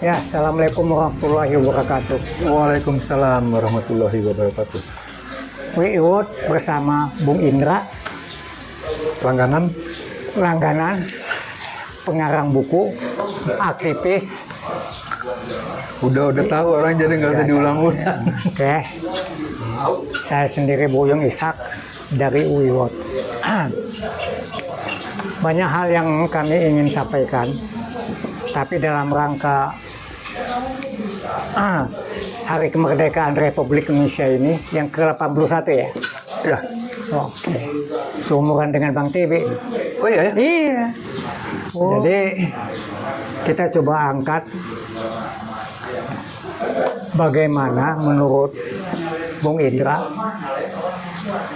Ya, Assalamualaikum warahmatullahi wabarakatuh. Waalaikumsalam warahmatullahi wabarakatuh. Wiwot bersama Bung Indra, Langganan? langganan, pengarang buku, aktivis. Udah tahu orang jadi nggak usah diulang-ulang. Oke, saya sendiri Buyung Ishak dari Wiwot. Banyak hal yang kami ingin sampaikan, tapi dalam rangka Hari Kemerdekaan Republik Indonesia ini yang ke-81 ya? Ya. Oke. Seumuran dengan Bang TB. Oh iya ya? Iya. Oh. Jadi kita coba angkat bagaimana menurut Bung Indra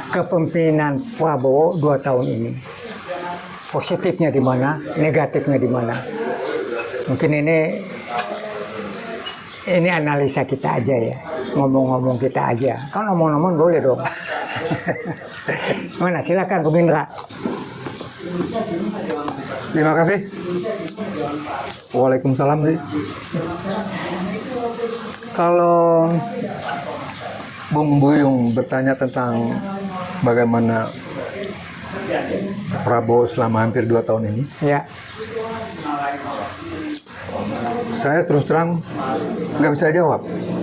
kepemimpinan Prabowo 2 tahun ini. Positifnya di mana, negatifnya di mana. Mungkin ini analisa kita aja ya, ngomong-ngomong kita aja. Kan ngomong-ngomong boleh dong. Mana silakan Bung Indra. Terima kasih. Waalaikumsalam sih. Kalau Bung Buyung bertanya tentang bagaimana Prabowo selama hampir 2 tahun ini, Ya. saya terus terang nggak bisa jawab.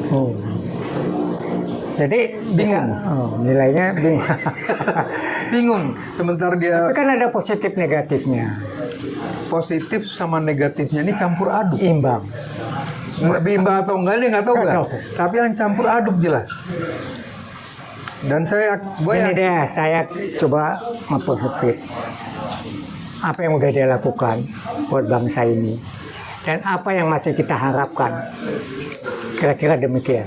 Oh. Jadi bisa nilainya bingung. Bingung. Sementara dia Tapi kan ada positif negatifnya, positif sama negatifnya ini campur aduk. imbang. Bimba atau enggak dia nggak tahu Nggak kan? tahu. Tapi yang campur aduk jelas. Dan Ini deh saya coba mempersempit apa yang udah dia lakukan buat bangsa ini dan apa yang masih kita harapkan. Kira-kira demikian.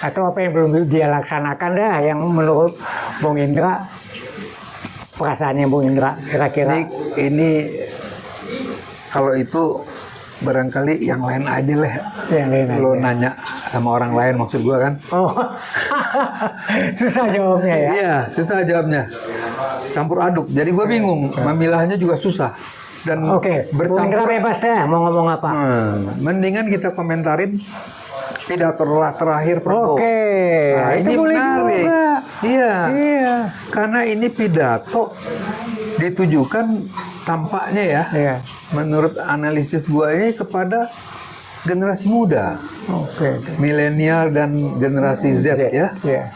Atau apa yang belum dia laksanakan dah yang menurut Bung Indra, perasaannya Bung Indra kira-kira. ini kalau itu barangkali yang lain aja lah. Yang lain Lo aja. nanya sama orang lain maksud gua kan? Oh, susah jawabnya ya. Iya, susah jawabnya. Campur aduk. Jadi gua bingung, memilahnya juga susah. Dan Oke, Bung Indra bebas deh mau ngomong apa. Mendingan kita komentarin pidato terakhir Prabowo. Oke, Nah, itu ini boleh menarik. juga. Iya. Iya. Karena ini pidato ditujukan tampaknya ya, Iya. menurut analisis gua ini kepada generasi muda, Oke. milenial dan generasi Z ya. Iya.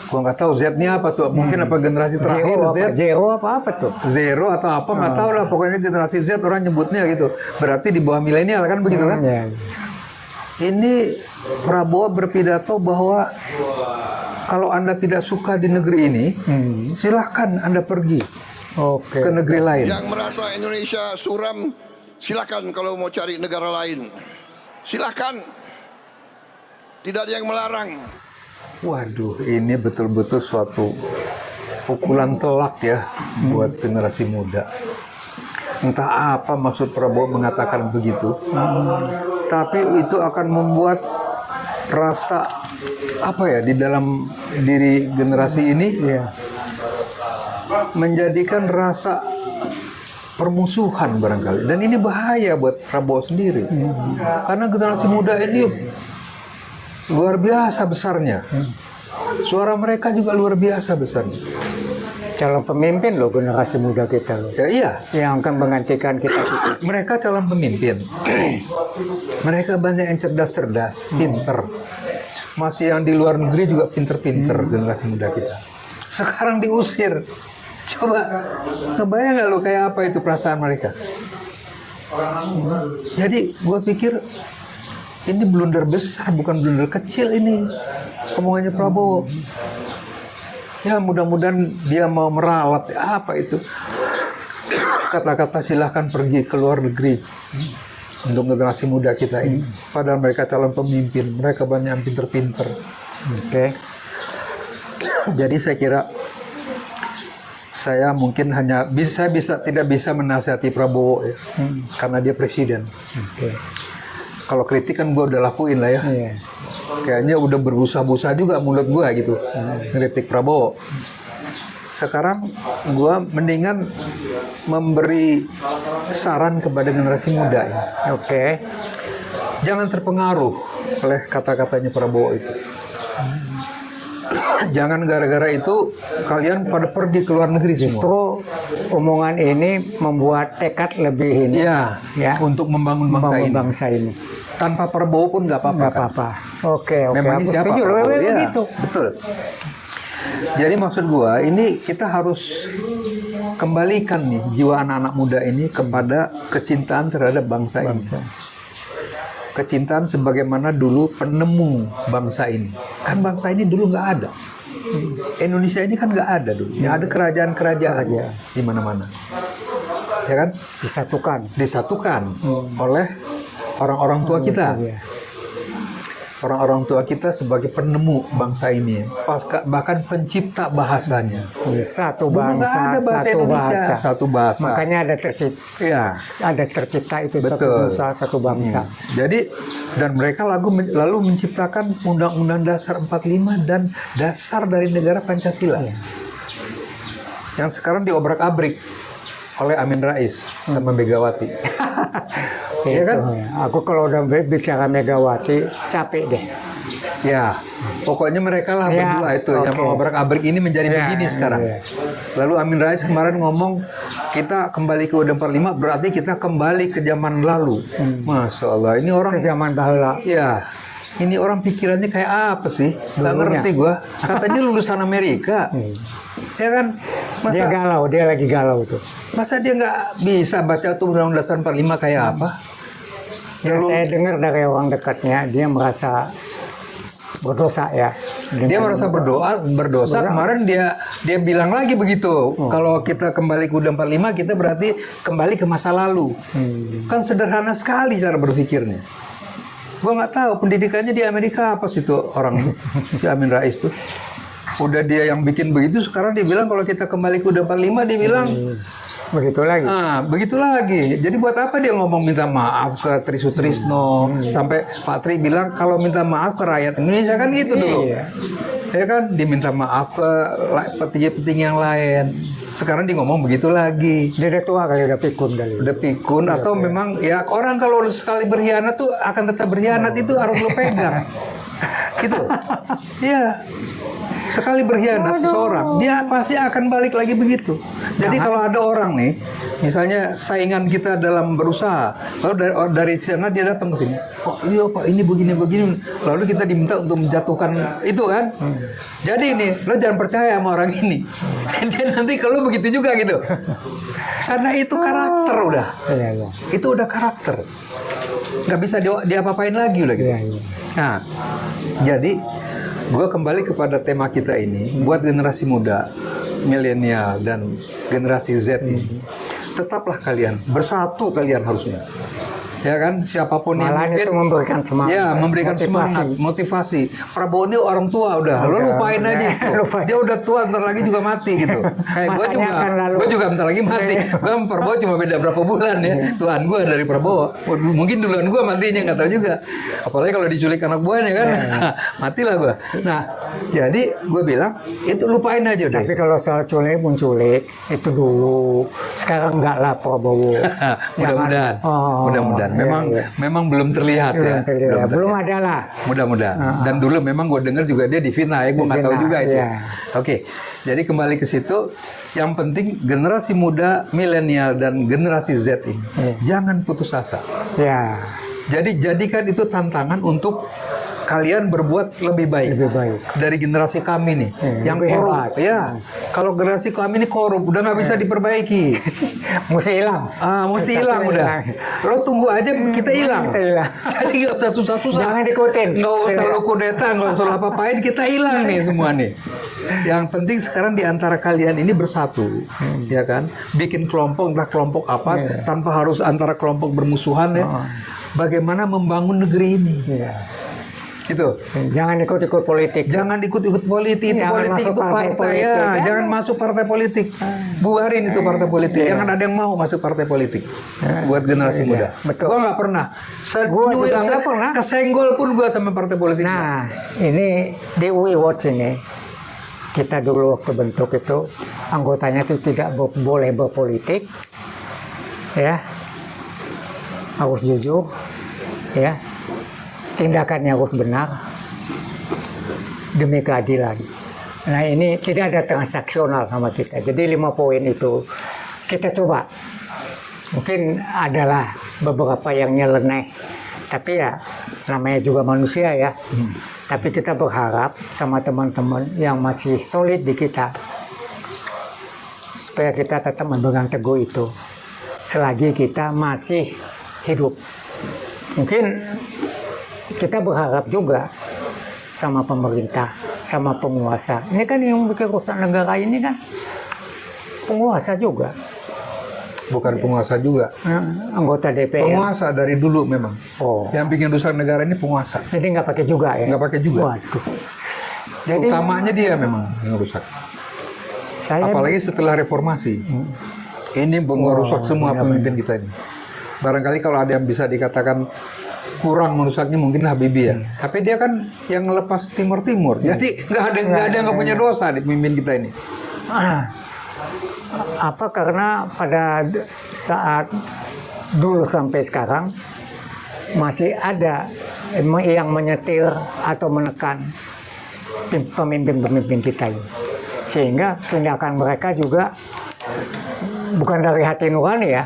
Gua nggak tahu Z-nya apa tuh, mungkin apa generasi terakhir Z, Zero apa tuh? zero atau apa nggak tahu lah. Pokoknya generasi Z orang nyebutnya gitu. Berarti di bawah milenial kan begitu kan? Iya. Ini Prabowo berpidato bahwa kalau Anda tidak suka di negeri ini, silahkan Anda pergi Oke. ke negeri lain. Yang merasa Indonesia suram, silakan kalau mau cari negara lain. Silakan. Tidak ada yang melarang. Waduh, ini betul-betul suatu pukulan telak ya buat generasi muda. Entah apa maksud Prabowo mengatakan begitu, tapi itu akan membuat rasa apa ya di dalam diri generasi ini, Iya. menjadikan rasa permusuhan barangkali. Dan ini bahaya buat Prabowo sendiri. Karena generasi muda ini luar biasa besarnya. Suara mereka juga luar biasa besarnya. Calon pemimpin loh generasi muda kita loh. Ya iya, Yang akan menggantikan kita. mereka calon pemimpin. Mereka banyak yang cerdas-cerdas, pinter. Masih yang di luar negeri juga pinter-pinter generasi muda kita. Sekarang diusir. Coba kebayang nggak lo kayak apa itu perasaan mereka? Jadi gue pikir ini blunder besar, bukan blunder kecil ini omongannya Prabowo. Ya mudah-mudahan dia mau meralat apa itu kata-kata silahkan pergi ke luar negeri untuk generasi muda kita ini. Padahal mereka calon pemimpin, mereka banyak yang pinter-pinter. Oke. Jadi saya kira saya mungkin hanya tidak bisa menasihati Prabowo ya, karena dia presiden. Oke. Kalau kritik kan gue udah lakuin lah ya. Iya. Kayaknya udah berbusa-busa juga mulut gue gitu, kritik Prabowo. sekarang gua mendingan memberi saran kepada generasi muda ini. Oke. Jangan terpengaruh oleh kata-katanya Prabowo itu. Jangan gara-gara itu kalian pada pergi ke luar negeri semua. Justru omongan ini membuat tekad lebih ini. Iya, Ya. untuk membangun bangsa Membangun ini. bangsa ini. Tanpa Prabowo pun nggak apa-apa. Nggak kan? apa-apa. Oke. Memangnya Aku siapa? setuju loh. Prabowo? Iya, Begitu. betul. Jadi maksud gua ini kita harus kembalikan nih jiwa anak-anak muda ini kepada kecintaan terhadap bangsa ini. Kecintaan sebagaimana dulu penemu bangsa ini. Kan bangsa ini dulu nggak ada. Indonesia ini kan nggak ada dulu. Ya, ada kerajaan-kerajaan di mana-mana. Ya kan? Disatukan oleh orang-orang tua kita. Iya. Orang-orang tua kita sebagai penemu bangsa ini, bahkan pencipta bahasanya. Satu Dulu nggak bangsa, ada bahasa satu Indonesia, bahasa. satu bahasa. Makanya ada tercipta. Iya. Ada tercipta itu satu Betul. nusa, satu bangsa. Jadi dan mereka lalu menciptakan Undang-Undang Dasar 45 dan dasar dari negara Pancasila. Yang sekarang diobrak-abrik oleh Amin Rais sama Megawati. Iya kan? Aku kalau udah bicara Megawati capek deh. Ya, pokoknya mereka lah Ya, berdua itu yang oke. mengobrak-abrik ini menjadi Ya, begini sekarang. ya. Lalu Amin Rais kemarin ngomong kita kembali ke UUD 45 berarti kita kembali ke zaman lalu. Masya Allah, ini orang Ke zaman bahula. ya. Ini orang pikirannya kayak apa sih? Gak Dulunya. ngerti gua. Katanya lulusan Amerika. Ya kan? Dia galau, dia lagi galau tuh. Masa dia nggak bisa baca tuh Undang-Undang Dasar 45 kayak apa? Yang saya dengar dari orang dekatnya, dia merasa berdosa ya. Dia merasa berdosa. Kemarin dia bilang lagi begitu. Kalau kita kembali ke UUD 45 kita berarti kembali ke masa lalu. Kan sederhana sekali cara berpikirnya. Gua nggak tahu pendidikannya di Amerika apa sih tuh orang si Amin Rais tuh. Udah dia yang bikin begitu, sekarang dia bilang kalau kita kembali ke UUD 45 dia bilang Begitu lagi. begitu lagi. Jadi buat apa dia ngomong minta maaf ke Tri Sutrisno sampai Pak Tri bilang kalau minta maaf ke rakyat Indonesia kan gitu dulu. Iya. Ya kan diminta maaf ke petinggi-petinggi yang lain. Sekarang dia ngomong begitu lagi. Dia udah tua kali, udah pikun kali. Udah pikun atau memang ya orang kalau sekali berkhianat tuh akan tetap berkhianat itu harus lo pegang. Gitu. Iya. Sekali berkhianat seseorang, dia pasti akan balik lagi begitu. Jadi kalau ada orang nih, misalnya saingan kita dalam berusaha, lalu dari sana dia datang ke sini, Pak, iya Pak, ini begini, lalu kita diminta untuk menjatuhkan itu kan. Jadi ini, lo jangan percaya sama orang ini. Dia nanti kalau begitu juga gitu. Karena itu karakter udah. Iya, iya. Itu udah karakter. Nggak bisa diapa-apain lagi udah gitu. Iya, iya. Nah, jadi gue kembali kepada tema kita ini, buat generasi muda, milenial dan generasi Z ini, tetaplah kalian bersatu, kalian harusnya, ya kan? Siapapun yang Malahan itu memberikan semangat. ya memberikan semangat, motivasi. Prabowo ini orang tua udah, lo lupain aja itu. Lupain. Dia udah tua, ntar lagi juga mati gitu. Kayak gue Masanya juga, akan lalu. gue juga bentar lagi mati. Gue sama Prabowo cuma beda berapa bulan ya. Tuhan gue dari Prabowo, mungkin duluan gue matinya nggak tahu juga. Apalagi kalau diculik anak buahnya kan, matilah gue. Nah, jadi gue bilang itu lupain aja udah. Tapi kalau soal culik pun culik itu dulu. Sekarang enggak lah Prabowo. Mudah-mudahan, Oh, mudah-mudahan. iya. Memang belum terlihat ya. Belum ada lah. Mudah-mudahan. Dan dulu memang gue dengar juga dia difitnah ya, gue nggak tahu Difitnah, juga itu. iya. Oke, jadi kembali ke situ. Yang penting generasi muda, milenial dan generasi Z ini jangan putus asa. Ya, Jadi jadikan itu tantangan untuk kalian berbuat lebih baik. lebih baik. Dari generasi kami nih, yang lebih korup. hebat. Ya, kalau generasi kami ini korup, udah nggak bisa diperbaiki. Mesti hilang. Mesti Satu hilang udah. Lo tunggu aja kita hilang. Kita hilang. Jadi nggak usah susah-susah. Jangan ikutin. Nggak usah lo kudeta, nggak usah lo apa-apain, kita hilang nih semua nih. Yang penting sekarang di antara kalian ini bersatu, ya kan? Bikin kelompok, entah kelompok apa, tanpa harus antara kelompok bermusuhan ya. Bagaimana membangun negeri ini? Iya. Gitu. Jangan ikut-ikut politik. Jangan ikut-ikut politik, itu Jangan politik masuk itu partai partai politik, ya. ya. Jangan masuk partai politik. Bubarin itu partai politik. Jangan ada yang mau masuk partai politik. Buat generasi muda. betul. Gua nggak pernah. Gua juga nggak pernah. Kesenggol pun gua sama partai politik. Nah, ini di UI Watch ini kita dulu waktu bentuk itu anggotanya itu tidak boleh berpolitik, ya, harus jujur, ya, tindakannya harus benar demi keadilan. Nah ini tidak ada transaksional sama kita. Jadi 5 poin itu kita coba. Mungkin adalah beberapa yang nyeleneh, tapi ya namanya juga manusia ya. Tapi kita berharap sama teman-teman yang masih solid di kita, supaya kita tetap memegang teguh itu selagi kita masih hidup. Mungkin kita berharap juga sama pemerintah, sama penguasa. Ini kan yang bikin rusak negara ini kan penguasa juga. Bukan penguasa juga. Anggota DPR. Penguasa dari dulu memang. Oh. Yang bikin rusak negara ini penguasa. Jadi nggak pakai juga ya? Nggak pakai juga. Waduh. Jadi Utamanya dia memang yang rusak. saya Apalagi setelah reformasi. Ini merusak semua pemimpin kita ini. Barangkali kalau ada yang bisa dikatakan kurang merusaknya mungkin Habibie ya. Tapi dia kan yang ngelepas Timur. Jadi nggak ada yang nggak punya dosa di pemimpin kita ini. apa karena pada saat dulu sampai sekarang masih ada yang menyetir atau menekan pemimpin-pemimpin kita ini, sehingga tindakan mereka juga bukan dari hati nurani ya.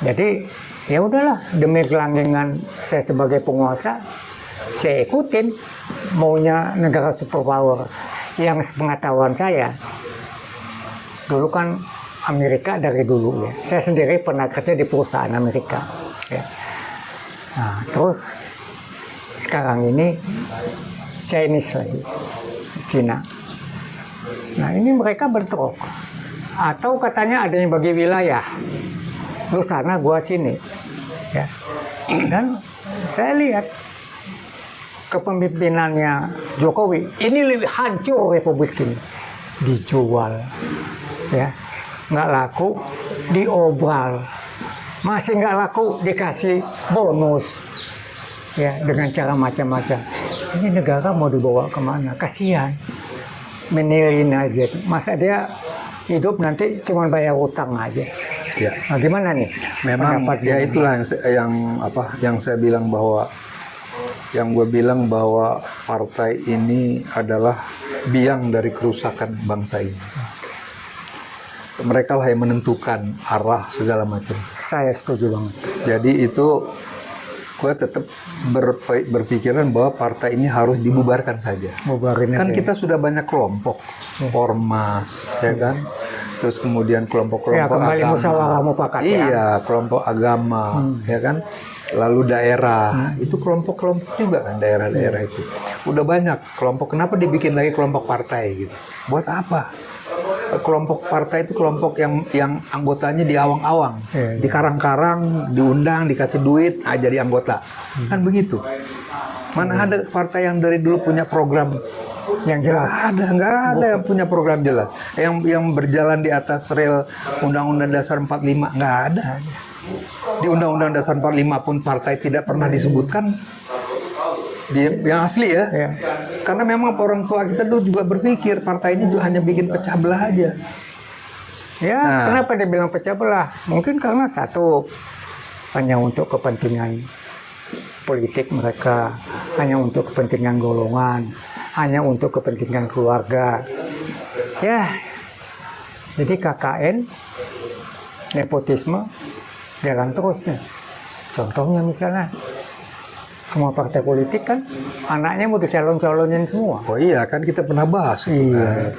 Jadi ya udahlah, demi kelanggengan saya sebagai penguasa, saya ikutin maunya negara superpower. Yang sepengetahuan saya dulu kan Amerika dari dulu ya. Saya sendiri pernah kerja di perusahaan Amerika. Ya. Nah, terus sekarang ini Chinese lagi, Cina. Nah ini mereka bentrok. Atau katanya ada yang bagi wilayah. Lu sana, gua sini. Ya. Dan saya lihat kepemimpinannya Jokowi ini lebih hancur Republik ini. Dijual, ya, nggak laku, diobral, masih nggak laku dikasih bonus, ya, dengan cara macam-macam. Ini negara mau dibawa kemana? Kasihan, menilin aja. Masa dia hidup nanti cuma bayar utang aja? Ya. Nah, gimana nih? Memang ya itulah yang saya bilang bahwa gue bilang bahwa partai ini adalah biang dari kerusakan bangsa ini. Mereka lah yang menentukan arah segala macam. Saya setuju banget. Jadi itu gue tetap berpikiran bahwa partai ini harus dibubarkan saja. Bubarin Kan aja. kita sudah banyak kelompok, ormas, ya kan. Terus kemudian kelompok-kelompok Ya, kembali agama. musyawarah mufakat ya. Iya, kelompok agama, ya kan. Lalu daerah, itu kelompok-kelompok juga kan daerah-daerah itu. Udah banyak kelompok, kenapa dibikin lagi kelompok partai gitu? Buat apa? Kelompok partai itu kelompok yang anggotanya di awang-awang, Iya. di karang-karang, diundang, dikasih duit, jadi anggota. Kan begitu. Mana ada partai yang dari dulu punya program yang jelas. nggak ada yang punya program jelas. Yang berjalan di atas rel Undang-Undang Dasar 45 nggak ada. Di Undang-Undang Dasar 45 pun partai tidak pernah disebutkan. Yang asli ya. Ya. Karena memang orang tua kita dulu juga berpikir partai ini hanya bikin pecah belah aja. Ya, Nah. kenapa dia bilang pecah belah? Mungkin karena satu, hanya untuk kepentingan politik mereka, hanya untuk kepentingan golongan, hanya untuk kepentingan keluarga. Ya, jadi KKN, nepotisme, jalan terus nih. Contohnya misalnya, semua partai politik kan anaknya mau dicalon-calonin semua. Oh iya, kan kita pernah bahas. Iya.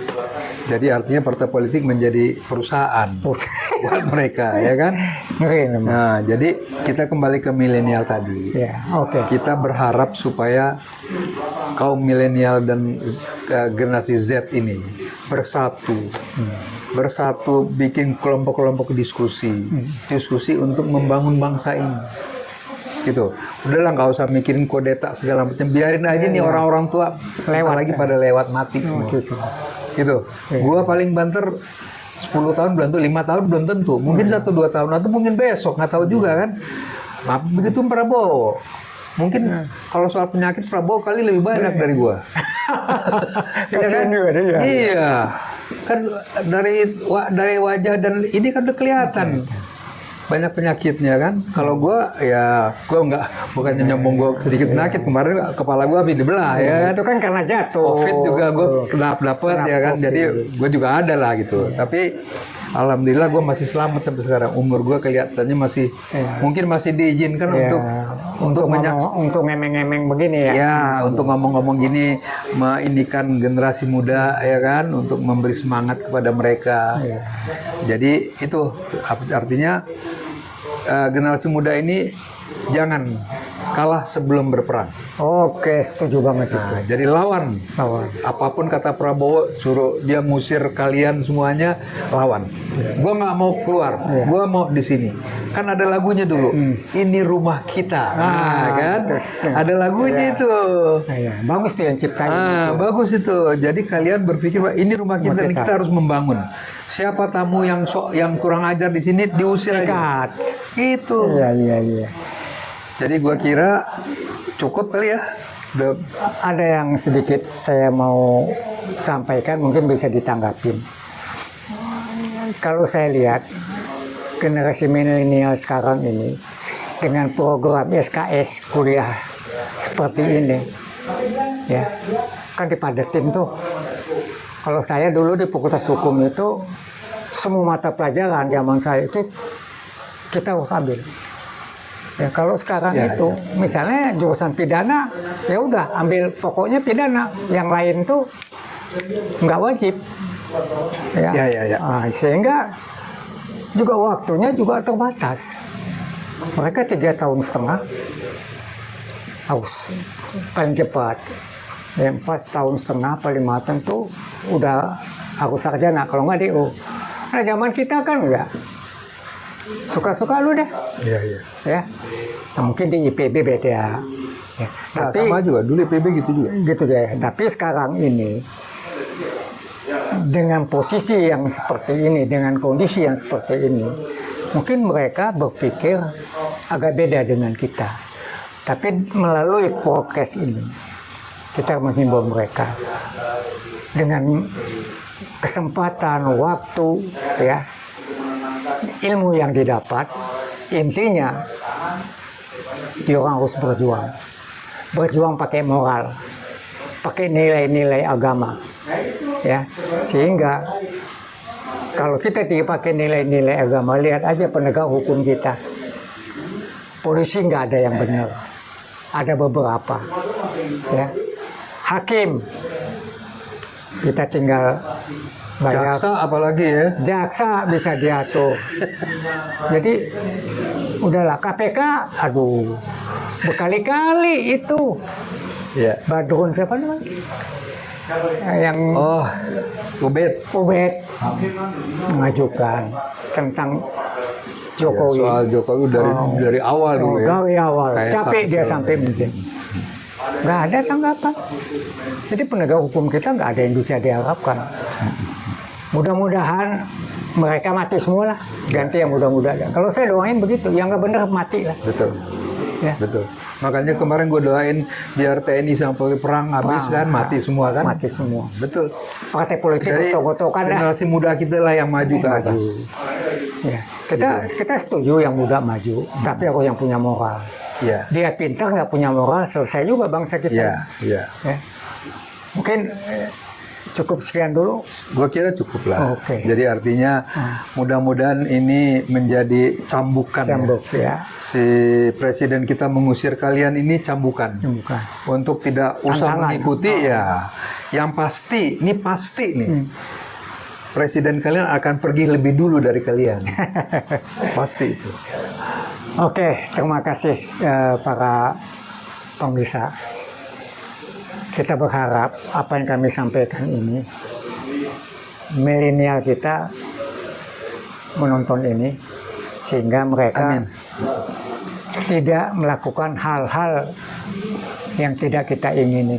Jadi artinya partai politik menjadi perusahaan buat mereka, ya kan? Ngeri memang. Nah, jadi kita kembali ke milenial tadi. Ya, oke. Kita berharap supaya kaum milenial dan generasi Z ini bersatu. Bersatu bikin kelompok-kelompok diskusi. Diskusi untuk membangun bangsa ini. Gitu. Udahlah, nggak usah mikirin kudeta segala macam. Biarin aja nih orang-orang tua Lewat, lagi pada lewat mati. Gitu. Gua paling banter 10 tahun belum tentu, 5 tahun belum tentu. Mungkin 1-2 tahun atau mungkin besok, nggak tahu juga kan. Nah, begitu Prabowo. Mungkin kalau soal penyakit Prabowo kali lebih banyak dari gua. Iya Kasihan juga dia. Iya. Kan dari wajah dan ini kan udah kelihatan. Banyak penyakitnya kan. Kalau gua bukannya nyombong gua sedikit penyakit, kemarin kepala gua habis dibelah ya kan. Itu kan karena jatuh. Covid juga gue dapet ya kan, jadi gue juga ada lah gitu. Tapi alhamdulillah gue masih selamat sampai sekarang. Umur gue kelihatannya masih mungkin masih diizinkan untuk untuk ngemeng-ngemeng begini ya. Ya, untuk ngomong-ngomong gini, meinikan generasi muda ya kan, untuk memberi semangat kepada mereka. Jadi itu artinya generasi muda ini jangan kalah sebelum berperang. Oke, setuju banget itu. Nah, jadi lawan. Apapun kata Prabowo, suruh dia ngusir kalian semuanya, lawan. Gua nggak mau keluar, gua mau di sini. Kan ada lagunya dulu. Ini rumah kita, kan? Ada lagunya itu. Iya, bagus tuh yang ciptain. Bagus itu. Jadi kalian berpikir bahwa ini rumah kita dan kita harus membangun. Siapa tamu yang kurang ajar di sini diusir aja. Itu. Iya. Jadi gua kira cukup kali ya. Ada yang sedikit saya mau sampaikan, mungkin bisa ditanggapin. Kalau saya lihat generasi milenial sekarang ini dengan program SKS kuliah seperti ini, ya kan dipadatin tuh. Kalau saya dulu di Fakultas Hukum itu semua mata pelajaran zaman saya itu kita harus ambil. Ya kalau sekarang itu misalnya jurusan pidana, ya udah ambil pokoknya pidana, yang lain tuh nggak wajib. Ya. Nah, sehingga juga waktunya juga terbatas. Mereka 3,5 tahun harus paling cepat. Ya, 4,5 tahun, 5 tahun tuh udah harus sarjana, kalau nggak DO. Nah zaman kita kan enggak. Suka-suka lu deh. Iya. Ya. Nah, mungkin di IPB beda. Ya. Tapi sama juga dulu IPB gitu juga. Gitu ya. Tapi sekarang ini dengan posisi yang seperti ini, dengan kondisi yang seperti ini, mungkin mereka berpikir agak beda dengan kita. Tapi melalui podcast ini, kita menghimbau mereka dengan kesempatan, waktu, ya, ilmu yang didapat, intinya dia orang harus berjuang pakai moral, pakai nilai-nilai agama, ya, sehingga kalau kita tidak pakai nilai-nilai agama, lihat aja penegak hukum kita, polisi nggak ada yang benar, ada beberapa, ya, hakim kita tinggal bayar. Jaksa apalagi ya. Jaksa bisa diatur. Jadi udahlah, KPK, aduh, berkali-kali itu. Ya. Badrun siapa namanya? Yang Ubed mengajukan tentang Jokowi. Ya, soal Jokowi dari awal dulu ya. Dari awal. Kayak Capek dia sampai mungkin. Nggak ada tanggapan. Jadi penegak hukum kita nggak ada yang bisa diharapkan. Mudah-mudahan mereka mati semua lah. Ganti yang mudah-mudahan. Kalau saya doain begitu, yang nggak benar mati lah. Betul. Ya. Betul. Makanya kemarin gue doain biar TNI sampai perang habis kan, mati semua kan. Mati semua. Betul. Partai politik kotok-kotokan dah. Generasi muda kita lah yang maju ke atas. Ya. Kita setuju yang muda maju, tapi aku yang punya moral. Iya. Dia pintar nggak punya moral, selesai juga bangsa kita. Iya. Ya. Mungkin cukup sekian dulu. Gue kira cukup lah. Oke. Jadi artinya mudah-mudahan ini menjadi cambukan. Ya. Si presiden kita mengusir kalian ini cambukan. Untuk tidak usah mengikuti ya. Yang pasti, ini pasti nih. Presiden kalian akan pergi lebih dulu dari kalian. Pasti itu. Oke, terima kasih para pemirsa. Kita berharap apa yang kami sampaikan ini, milenial kita menonton ini, sehingga mereka tidak melakukan hal-hal yang tidak kita ingini.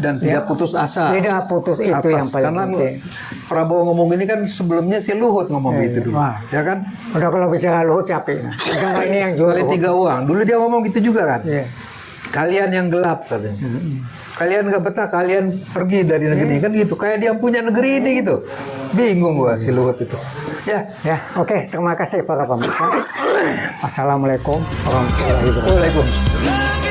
Dan tidak putus asa. Tidak putus itu yang paling penting. Prabowo ngomong ini kan sebelumnya si Luhut ngomong gitu dulu. Ya kan? Udah kalau bicara Luhut capek. Negara ini yang jual Sekali 3 uang. Dulu dia ngomong gitu juga kan? Iya. kalian yang gelap katanya. Kalian nggak betah, kalian pergi dari negeri ini kan gitu. Kayak dia punya negeri ini gitu. Bingung gua si Luhut itu. Ya, Ya, oke, terima kasih para pemirsa. Assalamualaikum warahmatullahi wabarakatuh. Waalaikumsalam.